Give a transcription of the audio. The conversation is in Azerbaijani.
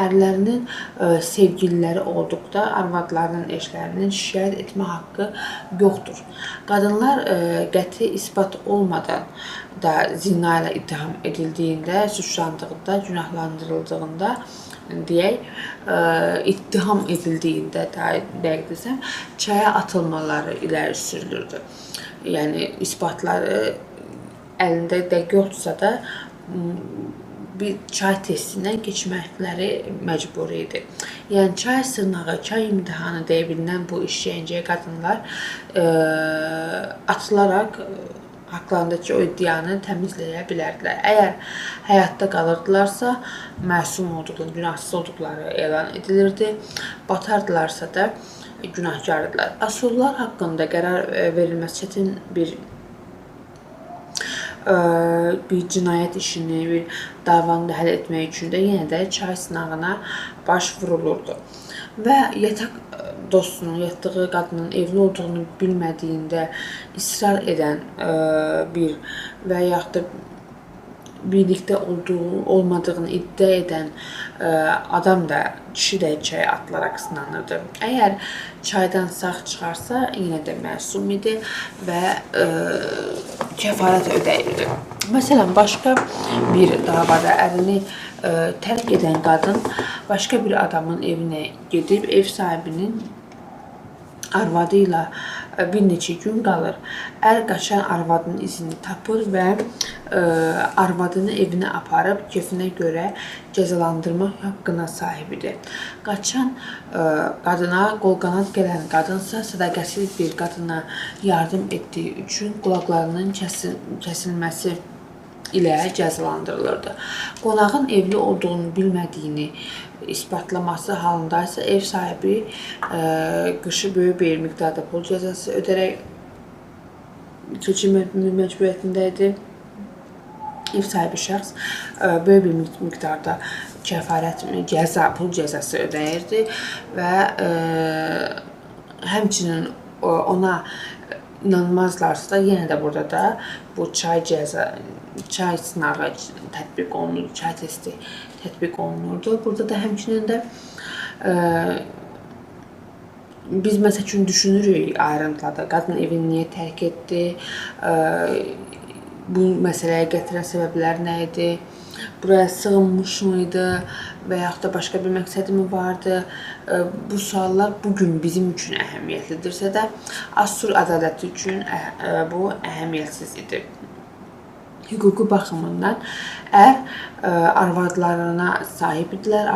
ərlərinin sevgililəri olduqda arvadlarının, eşlərinin şikayət etmə haqqı yoxdur. Qadınlar qəti isbat olmadan da zina ilə ittiham edildiyində, suçlandığında, günahlandırıldığında deyək, ittiham edildiyində dəqiq desəm, çaya atılmaları iləri sürülürdü. Yəni isbatları əlində dəqiq yoxdursa da bir çay testindən keçməkləri məcburi idi. Yəni çay sığınağı, çay imtahanı deyə bilinən bu işgəncəyə qadınlar atılaraq haqlarındakı o iddianı təmizləyə bilərdilər. Əgər həyatda qalırdılarsa, məsum olduqları, günahsız olduqları elan edilirdi. Batardılarsa da günahkardılar. Asurlular haqqında qərar verilməsi çətin bir cinayət işini, bir davanı həll etmək üçün də yenə də çay sınağına baş vurulurdu. Və yataq dostunun, yatdığı qadının evli olduğunu bilmədiyində israr edən bir və yaxud da birlikdə olmadığını iddia edən adam da, kişi də çaya atılaraq sınanırdı. Əgər çaydan sağ çıxarsa, yenə də məsum idi və kəfarət ödəyirdi. Məsələn, başqa bir davada ərini tərk edən qadın başqa bir adamın evinə gedib, ev sahibinin arvadı ilə bir neçə gün qalır. Ər qaçan arvadının izini tapır və arvadını evinə aparıb kefinə görə cəzalandırmaq haqqına sahibidir. Qaçan qadına qol-qanad gələn qadınsa sədaqətsiz bir qadına yardım etdiyi üçün qulaqlarının kəsilməsi ilə cəzalandırılırdı. Qonağın evli olduğunu bilmədiyini isbatlaması halında isə ev sahibi qışı böyük bir miqdarda pul cəzası ödərək keçirmə məcburiyyətində idi. Ev sahibi şəxs böyük bir miqdarda kəfarət pul cəzası ödəyirdi və həmçinin ona inanmazlarsa da yenə də burada da bu çay sınağı tətbiq olunurdu, çay testi tətbiq olunurdu. Burada da həmçinin də biz məsəl üçün düşünürük ayrıntılarda, qadın evini niyə tərk etdi, bu məsələyə gətirən səbəblər nə idi, buraya sığınmış mıydı və yaxud da başqa bir məqsədi mi vardı? Bu suallar bugün bizim üçün əhəmiyyətlidirsə də, Asur ədaləti üçün bu əhəmiyyətsiz idi. Hüquqi baxımından ər arvadlarına sahib idilər,